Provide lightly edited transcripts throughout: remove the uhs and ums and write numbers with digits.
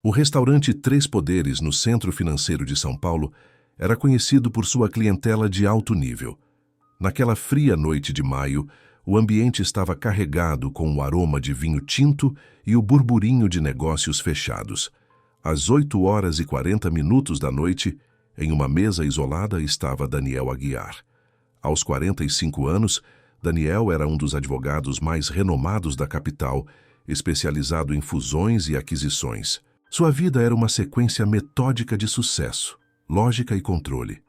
O restaurante Três Poderes, no Centro Financeiro de São Paulo, era conhecido por sua clientela de alto nível. Naquela fria noite de maio, o ambiente estava carregado com o aroma de vinho tinto e o burburinho de negócios fechados. Às 8h40 da noite, em uma mesa isolada, estava Daniel Aguiar. Aos 45 anos, Daniel era um dos advogados mais renomados da capital, especializado em fusões e aquisições. Sua vida era uma sequência metódica de sucesso, lógica e controle.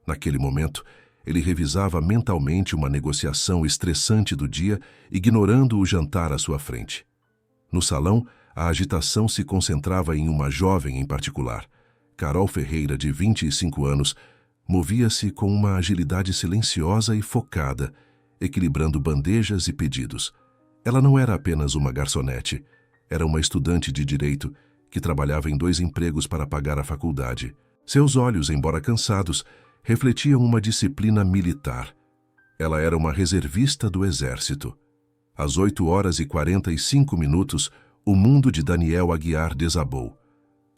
Naquele momento, ele revisava mentalmente uma negociação estressante do dia, ignorando o jantar à sua frente. No salão, a agitação se concentrava em uma jovem em particular. Carol Ferreira, de 25 anos, movia-se com uma agilidade silenciosa e focada, equilibrando bandejas e pedidos. Ela não era apenas uma garçonete, era uma estudante de direito que trabalhava em 2 empregos para pagar a faculdade. Seus olhos, embora cansados, refletiam uma disciplina militar. Ela era uma reservista do Exército. Às 8h45, o mundo de Daniel Aguiar desabou.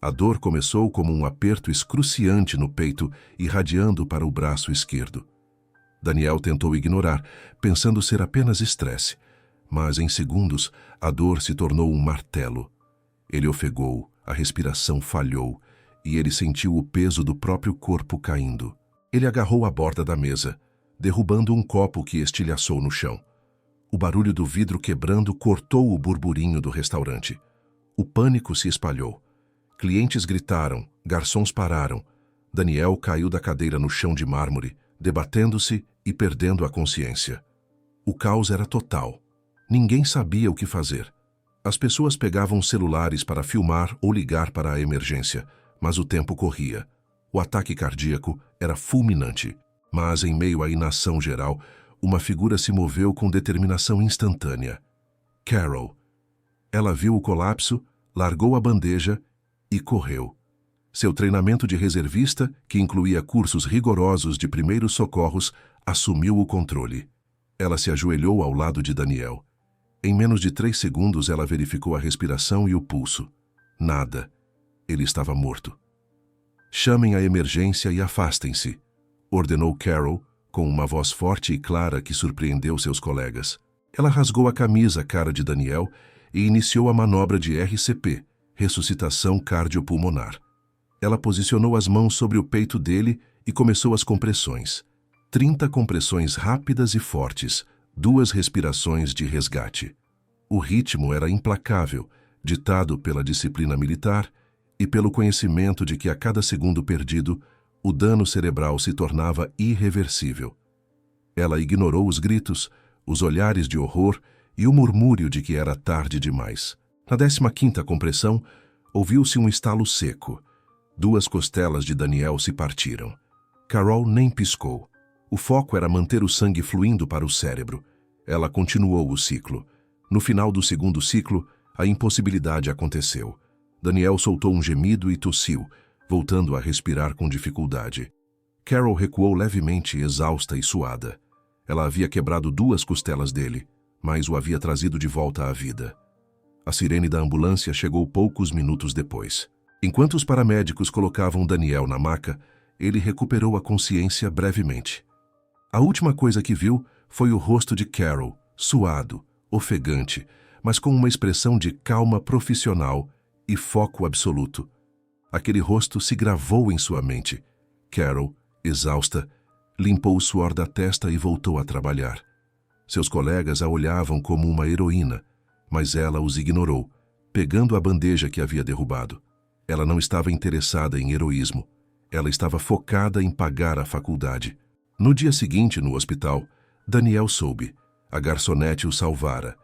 A dor começou como um aperto excruciante no peito, irradiando para o braço esquerdo. Daniel tentou ignorar, pensando ser apenas estresse, mas em segundos a dor se tornou um martelo. Ele ofegou, a respiração falhou e ele sentiu o peso do próprio corpo caindo. Ele agarrou a borda da mesa, derrubando um copo que estilhaçou no chão. O barulho do vidro quebrando cortou o burburinho do restaurante. O pânico se espalhou. Clientes gritaram, garçons pararam. Daniel caiu da cadeira no chão de mármore, debatendo-se e perdendo a consciência. O caos era total. Ninguém sabia o que fazer. As pessoas pegavam celulares para filmar ou ligar para a emergência, mas o tempo corria. O ataque cardíaco era fulminante, mas em meio à inação geral, uma figura se moveu com determinação instantânea. Carol. Ela viu o colapso, largou a bandeja e correu. Seu treinamento de reservista, que incluía cursos rigorosos de primeiros socorros, assumiu o controle. Ela se ajoelhou ao lado de Daniel. Em menos de 3 segundos, ela verificou a respiração e o pulso. Nada. Ele estava morto. Chamem a emergência e afastem-se, ordenou Carol, com uma voz forte e clara que surpreendeu seus colegas. Ela rasgou a camisa cara de Daniel e iniciou a manobra de RCP, ressuscitação cardiopulmonar. Ela posicionou as mãos sobre o peito dele e começou as compressões. 30 compressões rápidas e fortes, 2 respirações de resgate. O ritmo era implacável, ditado pela disciplina militar e pelo conhecimento de que a cada segundo perdido, o dano cerebral se tornava irreversível. Ela ignorou os gritos, os olhares de horror e o murmúrio de que era tarde demais. Na 15ª compressão, ouviu-se um estalo seco. 2 costelas de Daniel se partiram. Carol nem piscou. O foco era manter o sangue fluindo para o cérebro. Ela continuou o ciclo. No final do 2º ciclo, a impossibilidade aconteceu. Daniel soltou um gemido e tossiu, voltando a respirar com dificuldade. Carol recuou levemente, exausta e suada. Ela havia quebrado 2 costelas dele, mas o havia trazido de volta à vida. A sirene da ambulância chegou poucos minutos depois. Enquanto os paramédicos colocavam Daniel na maca, ele recuperou a consciência brevemente. A última coisa que viu foi o rosto de Carol, suado, ofegante, mas com uma expressão de calma profissional e foco absoluto. Aquele rosto se gravou em sua mente. Carol, exausta, limpou o suor da testa e voltou a trabalhar. Seus colegas a olhavam como uma heroína, mas ela os ignorou, pegando a bandeja que havia derrubado. Ela não estava interessada em heroísmo. Ela estava focada em pagar a faculdade. No dia seguinte, no hospital, Daniel soube. A garçonete o salvara.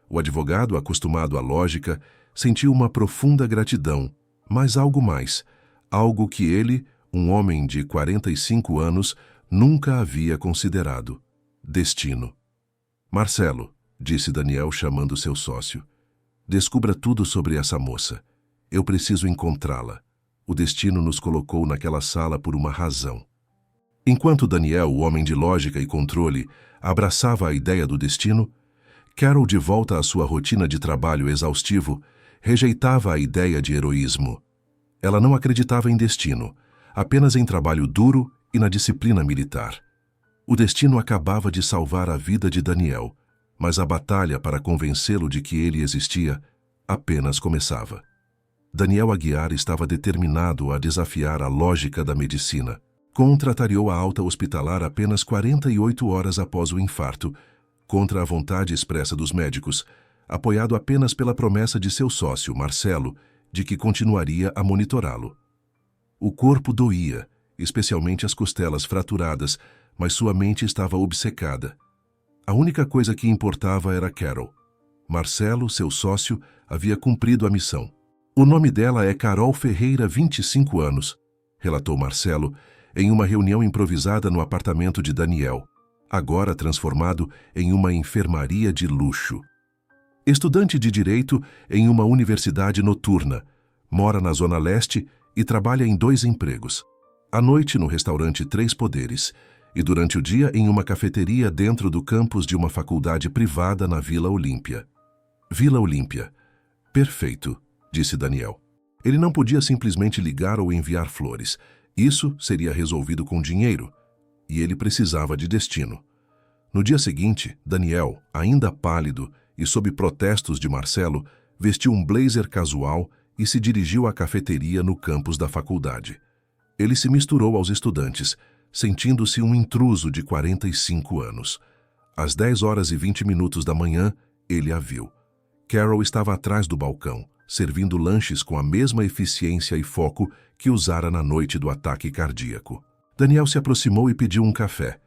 O advogado, acostumado à lógica, sentiu uma profunda gratidão, mas algo mais, algo que ele, um homem de 45 anos, nunca havia considerado: destino. Marcelo, disse Daniel chamando seu sócio, descubra tudo sobre essa moça. Eu preciso encontrá-la. O destino nos colocou naquela sala por uma razão. Enquanto Daniel, o homem de lógica e controle, abraçava a ideia do destino, Carol, de volta à sua rotina de trabalho exaustivo, rejeitava a ideia de heroísmo. Ela não acreditava em destino, apenas em trabalho duro e na disciplina militar. O destino acabava de salvar a vida de Daniel, mas a batalha para convencê-lo de que ele existia apenas começava. Daniel Aguiar estava determinado a desafiar a lógica da medicina. Contratariou a alta hospitalar apenas 48 horas após o infarto, contra a vontade expressa dos médicos, apoiado apenas pela promessa de seu sócio, Marcelo, de que continuaria a monitorá-lo. O corpo doía, especialmente as costelas fraturadas, mas sua mente estava obcecada. A única coisa que importava era Carol. Marcelo, seu sócio, havia cumprido a missão. O nome dela é Carol Ferreira, 25 anos, relatou Marcelo, em uma reunião improvisada no apartamento de Daniel, agora transformado em uma enfermaria de luxo. Estudante de Direito em uma universidade noturna, mora na Zona Leste e trabalha em 2 empregos. À noite no restaurante Três Poderes e durante o dia em uma cafeteria dentro do campus de uma faculdade privada na Vila Olímpia. Vila Olímpia. Perfeito, disse Daniel. Ele não podia simplesmente ligar ou enviar flores. Isso seria resolvido com dinheiro, e ele precisava de destino. No dia seguinte, Daniel, ainda pálido e sob protestos de Marcelo, vestiu um blazer casual e se dirigiu à cafeteria no campus da faculdade. Ele se misturou aos estudantes, sentindo-se um intruso de 45 anos. Às 10h20 da manhã, ele a viu. Carol estava atrás do balcão, servindo lanches com a mesma eficiência e foco que usara na noite do ataque cardíaco. Daniel se aproximou e pediu um café.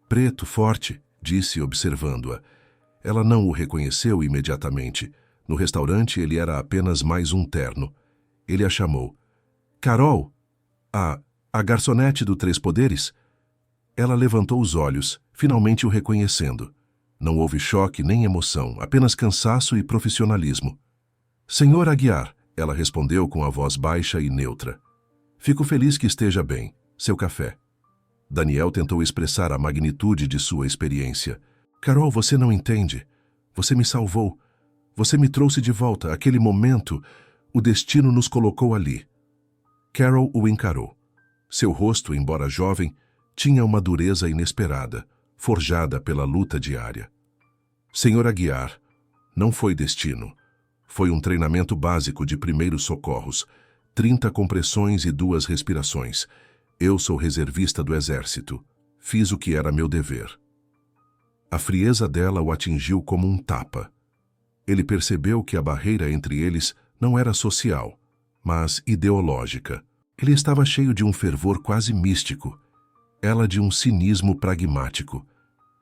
Preto, forte, disse observando-a. Ela não o reconheceu imediatamente. No restaurante ele era apenas mais um terno. Ele a chamou. Carol! A garçonete do Três Poderes? Ela levantou os olhos, finalmente o reconhecendo. Não houve choque nem emoção, apenas cansaço e profissionalismo. Senhor Aguiar, ela respondeu com a voz baixa e neutra. Fico feliz que esteja bem. Seu café. Daniel tentou expressar a magnitude de sua experiência. Carol, você não entende. Você me salvou. Você me trouxe de volta. Aquele momento, o destino nos colocou ali. Carol o encarou. Seu rosto, embora jovem, tinha uma dureza inesperada, forjada pela luta diária. Senhor Aguiar, não foi destino. Foi um treinamento básico de primeiros socorros, 30 compressões e 2 respirações. Eu sou reservista do Exército. Fiz o que era meu dever. A frieza dela o atingiu como um tapa. Ele percebeu que a barreira entre eles não era social, mas ideológica. Ele estava cheio de um fervor quase místico, ela de um cinismo pragmático.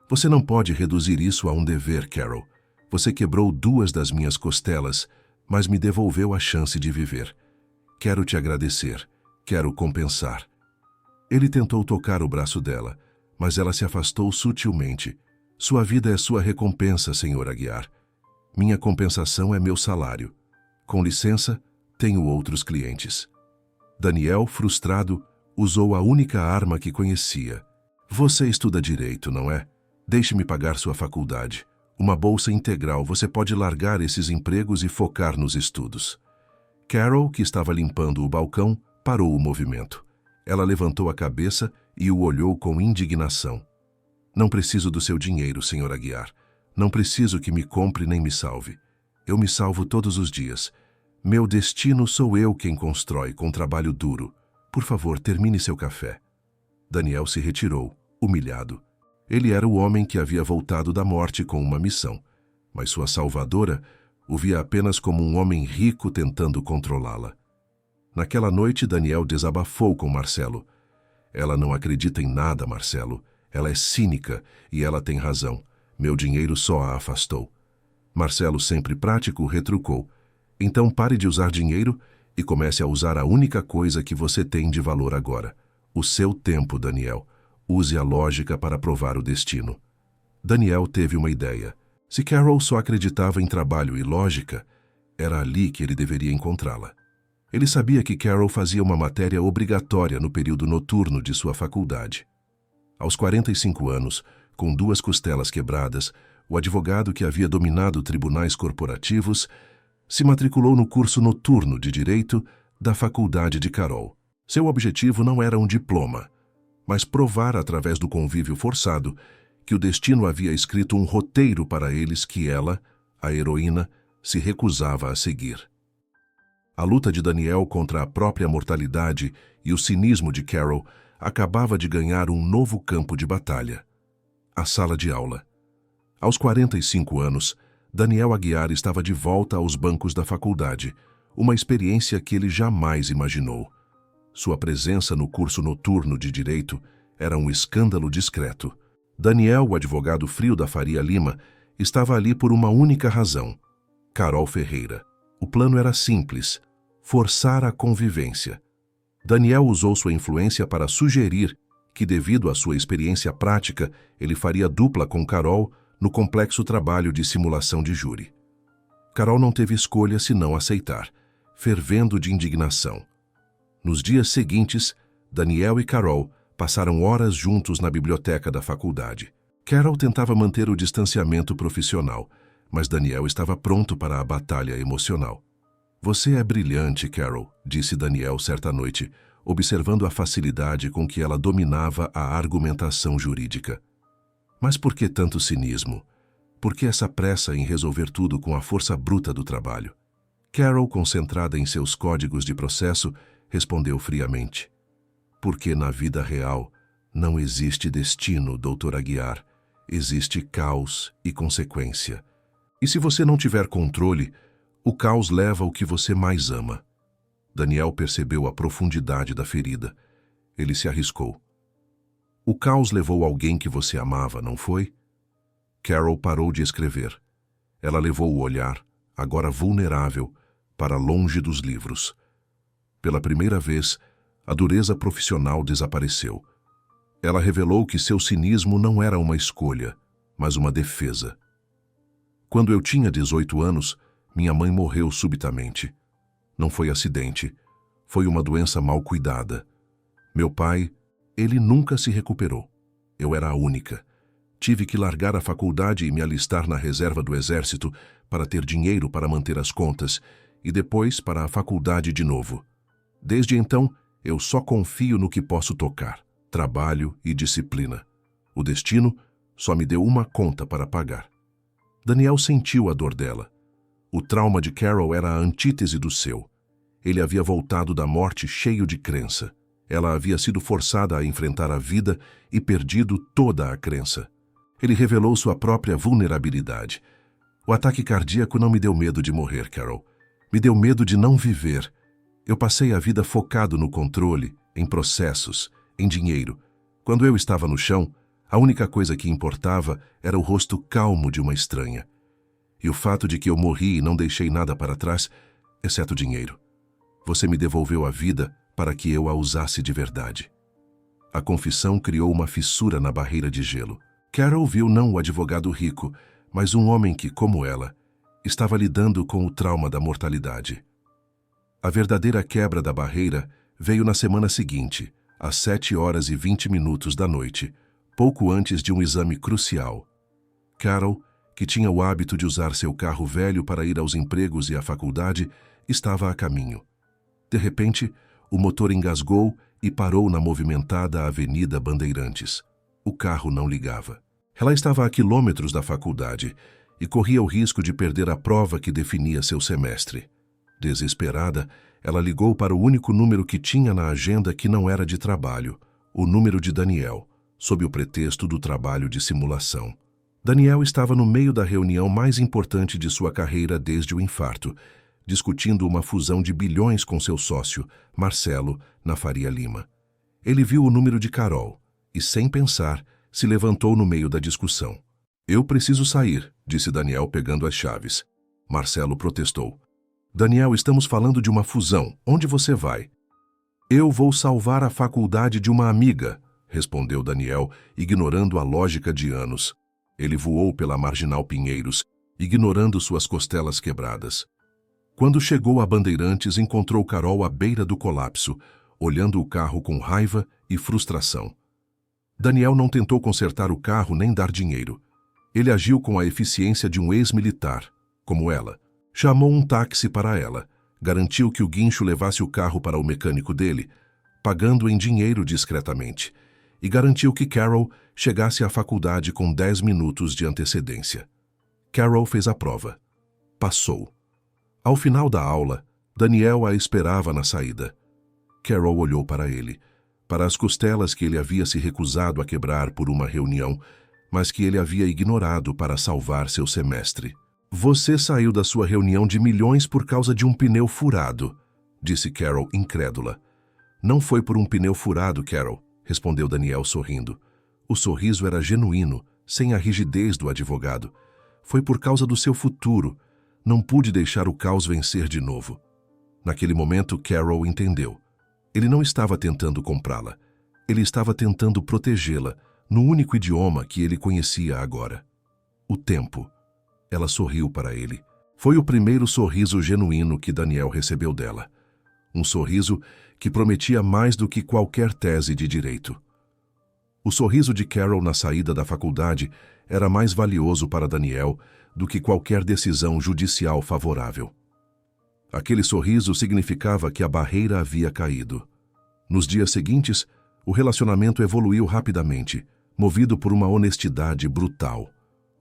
Você não pode reduzir isso a um dever, Carol. Você quebrou 2 das minhas costelas, mas me devolveu a chance de viver. Quero te agradecer. Quero compensar. Ele tentou tocar o braço dela, mas ela se afastou sutilmente. Sua vida é sua recompensa, Senhor Aguiar. Minha compensação é meu salário. Com licença, tenho outros clientes. Daniel, frustrado, usou a única arma que conhecia. Você estuda direito, não é? Deixe-me pagar sua faculdade. Uma bolsa integral, você pode largar esses empregos e focar nos estudos. Carol, que estava limpando o balcão, parou o movimento. Ela levantou a cabeça e o olhou com indignação. Não preciso do seu dinheiro, Senhor Aguiar. Não preciso que me compre nem me salve. Eu me salvo todos os dias. Meu destino sou eu quem constrói com trabalho duro. Por favor, termine seu café. Daniel se retirou, humilhado. Ele era o homem que havia voltado da morte com uma missão, mas sua salvadora o via apenas como um homem rico tentando controlá-la. Naquela noite, Daniel desabafou com Marcelo. Ela não acredita em nada, Marcelo. Ela é cínica e ela tem razão. Meu dinheiro só a afastou. Marcelo, sempre prático, retrucou. Então pare de usar dinheiro e comece a usar a única coisa que você tem de valor agora. O seu tempo, Daniel. Use a lógica para provar o destino. Daniel teve uma ideia. Se Carol só acreditava em trabalho e lógica, era ali que ele deveria encontrá-la. Ele sabia que Carol fazia uma matéria obrigatória no período noturno de sua faculdade. Aos 45 anos, com 2 costelas quebradas, o advogado que havia dominado tribunais corporativos Se matriculou no curso noturno de Direito da Faculdade de Carol. Seu objetivo não era um diploma, mas provar através do convívio forçado que o destino havia escrito um roteiro para eles que ela, a heroína, se recusava a seguir. A luta de Daniel contra a própria mortalidade e o cinismo de Carol acabava de ganhar um novo campo de batalha: a sala de aula. Aos 45 anos, Daniel Aguiar estava de volta aos bancos da faculdade, uma experiência que ele jamais imaginou. Sua presença no curso noturno de Direito era um escândalo discreto. Daniel, o advogado frio da Faria Lima, estava ali por uma única razão: Carol Ferreira. O plano era simples: forçar a convivência. Daniel usou sua influência para sugerir que, devido à sua experiência prática, ele faria dupla com Carol no complexo trabalho de simulação de júri. Carol não teve escolha senão aceitar, fervendo de indignação. Nos dias seguintes, Daniel e Carol passaram horas juntos na biblioteca da faculdade. Carol tentava manter o distanciamento profissional, mas Daniel estava pronto para a batalha emocional. "Você é brilhante, Carol", disse Daniel certa noite, observando a facilidade com que ela dominava a argumentação jurídica. "Mas por que tanto cinismo? Por que essa pressa em resolver tudo com a força bruta do trabalho?" Carol, concentrada em seus códigos de processo, respondeu friamente: "Porque na vida real não existe destino, Dr. Aguiar. Existe caos e consequência. E se você não tiver controle, o caos leva o que você mais ama." Daniel percebeu a profundidade da ferida. Ele se arriscou: "O caos levou alguém que você amava, não foi?" Carol parou de escrever. Ela levou o olhar, agora vulnerável, para longe dos livros. Pela primeira vez, a dureza profissional desapareceu. Ela revelou que seu cinismo não era uma escolha, mas uma defesa. "Quando eu tinha 18 anos, minha mãe morreu subitamente. Não foi acidente, foi uma doença mal cuidada. Meu pai, ele nunca se recuperou. Eu era a única. Tive que largar a faculdade e me alistar na reserva do exército para ter dinheiro para manter as contas e depois para a faculdade de novo. Desde então, eu só confio no que posso tocar: trabalho e disciplina. O destino só me deu uma conta para pagar." Daniel sentiu a dor dela. O trauma de Carol era a antítese do seu. Ele havia voltado da morte cheio de crença. Ela havia sido forçada a enfrentar a vida e perdido toda a crença. Ele revelou sua própria vulnerabilidade. "O ataque cardíaco não me deu medo de morrer, Carol. Me deu medo de não viver. Eu passei a vida focado no controle, em processos, em dinheiro. Quando eu estava no chão, a única coisa que importava era o rosto calmo de uma estranha. E o fato de que eu morri e não deixei nada para trás, exceto dinheiro. Você me devolveu a vida para que eu a usasse de verdade." A confissão criou uma fissura na barreira de gelo. Carol viu não o advogado rico, mas um homem que, como ela, estava lidando com o trauma da mortalidade. A verdadeira quebra da barreira veio na semana seguinte, às 7h20 da noite, pouco antes de um exame crucial. Carol, que tinha o hábito de usar seu carro velho para ir aos empregos e à faculdade, estava a caminho. De repente, o motor engasgou e parou na movimentada Avenida Bandeirantes. O carro não ligava. Ela estava a quilômetros da faculdade e corria o risco de perder a prova que definia seu semestre. Desesperada, ela ligou para o único número que tinha na agenda que não era de trabalho, o número de Daniel, sob o pretexto do trabalho de simulação. Daniel estava no meio da reunião mais importante de sua carreira desde o infarto, discutindo uma fusão de bilhões com seu sócio, Marcelo, na Faria Lima. Ele viu o número de Carol e, sem pensar, se levantou no meio da discussão. "Eu preciso sair", disse Daniel pegando as chaves. Marcelo protestou. "Daniel, estamos falando de uma fusão. Onde você vai?" "Eu vou salvar a faculdade de uma amiga", respondeu Daniel, ignorando a lógica de anos. Ele voou pela Marginal Pinheiros, ignorando suas costelas quebradas. Quando chegou a Bandeirantes, encontrou Carol à beira do colapso, olhando o carro com raiva e frustração. Daniel não tentou consertar o carro nem dar dinheiro. Ele agiu com a eficiência de um ex-militar, como ela. Chamou um táxi para ela, garantiu que o guincho levasse o carro para o mecânico dele, pagando em dinheiro discretamente, e garantiu que Carol chegasse à faculdade com 10 minutos de antecedência. Carol fez a prova. Passou. Ao final da aula, Daniel a esperava na saída. Carol olhou para ele, para as costelas que ele havia se recusado a quebrar por uma reunião, mas que ele havia ignorado para salvar seu semestre. Você saiu da sua reunião de milhões por causa de um pneu furado, disse Carol incrédula. Não foi por um pneu furado, Carol, respondeu Daniel sorrindo. O sorriso era genuíno, sem a rigidez do advogado. Foi por causa do seu futuro. Não pude deixar o caos vencer de novo. Naquele momento, Carol entendeu. Ele não estava tentando comprá-la. Ele estava tentando protegê-la, no único idioma que ele conhecia agora. O tempo. Ela sorriu para ele. Foi o primeiro sorriso genuíno que Daniel recebeu dela. Um sorriso que prometia mais do que qualquer tese de direito. O sorriso de Carol na saída da faculdade era mais valioso para Daniel do que qualquer decisão judicial favorável. Aquele sorriso significava que a barreira havia caído. Nos dias seguintes, o relacionamento evoluiu rapidamente, movido por uma honestidade brutal.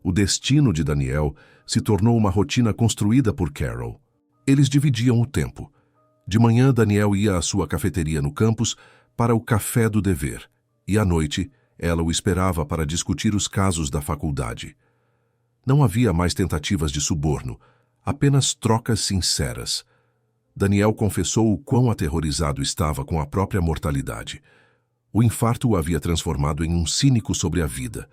O destino de Daniel se tornou uma rotina construída por Carol. Eles dividiam o tempo. De manhã, Daniel ia à sua cafeteria no campus para o café do dever, e à noite, ela o esperava para discutir os casos da faculdade. Não havia mais tentativas de suborno, apenas trocas sinceras. Daniel confessou o quão aterrorizado estava com a própria mortalidade. O infarto o havia transformado em um cínico sobre a vida.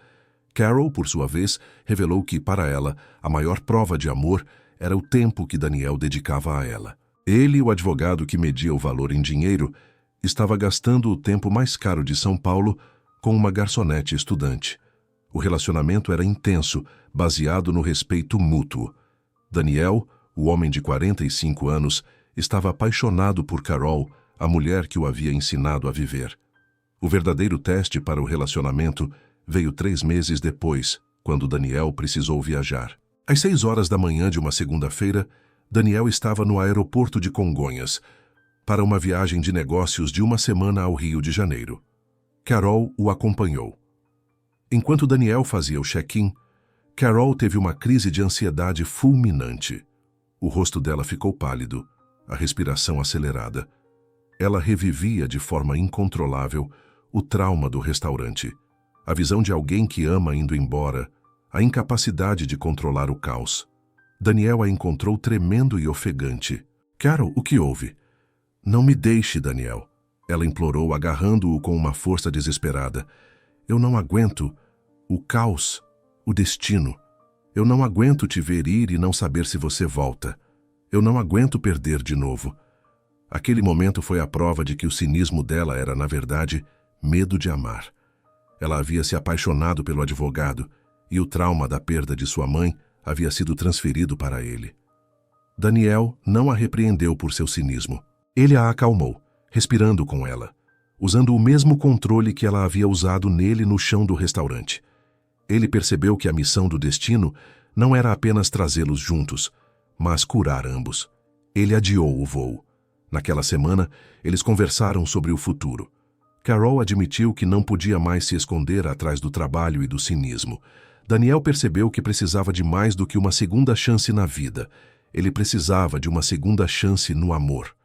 Carol, por sua vez, revelou que, para ela, a maior prova de amor era o tempo que Daniel dedicava a ela. Ele, o advogado que media o valor em dinheiro, estava gastando o tempo mais caro de São Paulo com uma garçonete estudante. O relacionamento era intenso, baseado no respeito mútuo. Daniel, o homem de 45 anos, estava apaixonado por Carol, a mulher que o havia ensinado a viver. O verdadeiro teste para o relacionamento veio 3 meses depois, quando Daniel precisou viajar. Às 6 horas da manhã de uma segunda-feira, Daniel estava no aeroporto de Congonhas, para uma viagem de negócios de uma semana ao Rio de Janeiro. Carol o acompanhou. Enquanto Daniel fazia o check-in, Carol teve uma crise de ansiedade fulminante. O rosto dela ficou pálido, a respiração acelerada. Ela revivia de forma incontrolável o trauma do restaurante, a visão de alguém que ama indo embora, a incapacidade de controlar o caos. Daniel a encontrou tremendo e ofegante. Carol, o que houve? Não me deixe, Daniel. Ela implorou, agarrando-o com uma força desesperada. Eu não aguento o caos, o destino. Eu não aguento te ver ir e não saber se você volta. Eu não aguento perder de novo. Aquele momento foi a prova de que o cinismo dela era, na verdade, medo de amar. Ela havia se apaixonado pelo advogado e o trauma da perda de sua mãe havia sido transferido para ele. Daniel não a repreendeu por seu cinismo. Ele a acalmou, respirando com ela, usando o mesmo controle que ela havia usado nele no chão do restaurante. Ele percebeu que a missão do destino não era apenas trazê-los juntos, mas curar ambos. Ele adiou o voo. Naquela semana, eles conversaram sobre o futuro. Carol admitiu que não podia mais se esconder atrás do trabalho e do cinismo. Daniel percebeu que precisava de mais do que uma segunda chance na vida. Ele precisava de uma segunda chance no amor.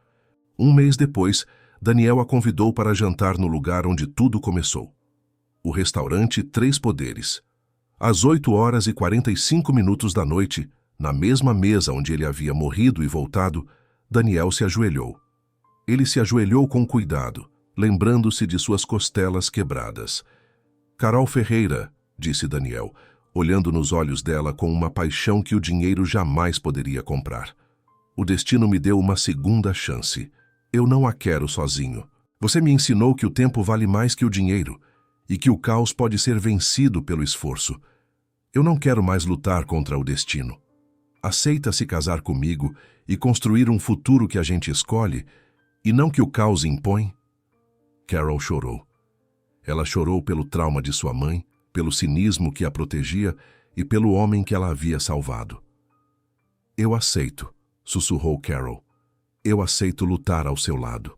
1 mês depois, Daniel a convidou para jantar no lugar onde tudo começou. O restaurante 3 Poderes. Às 8h45 da noite, na mesma mesa onde ele havia morrido e voltado, Daniel se ajoelhou. Ele se ajoelhou com cuidado, lembrando-se de suas costelas quebradas. Carol Ferreira, disse Daniel, olhando nos olhos dela com uma paixão que o dinheiro jamais poderia comprar. O destino me deu uma segunda chance. Eu não a quero sozinho. Você me ensinou que o tempo vale mais que o dinheiro e que o caos pode ser vencido pelo esforço. Eu não quero mais lutar contra o destino. Aceita se casar comigo e construir um futuro que a gente escolhe e não que o caos impõe? Carol chorou. Ela chorou pelo trauma de sua mãe, pelo cinismo que a protegia e pelo homem que ela havia salvado. Eu aceito, sussurrou Carol. Eu aceito lutar ao seu lado.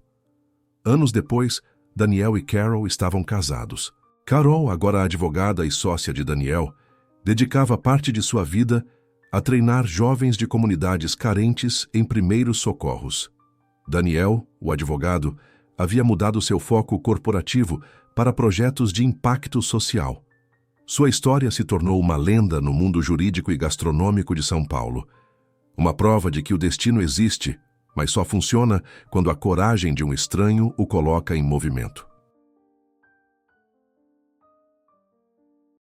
Anos depois, Daniel e Carol estavam casados. Carol, agora advogada e sócia de Daniel, dedicava parte de sua vida a treinar jovens de comunidades carentes em primeiros socorros. Daniel, o advogado, havia mudado seu foco corporativo para projetos de impacto social. Sua história se tornou uma lenda no mundo jurídico e gastronômico de São Paulo. Uma prova de que o destino existe, mas só funciona quando a coragem de um estranho o coloca em movimento.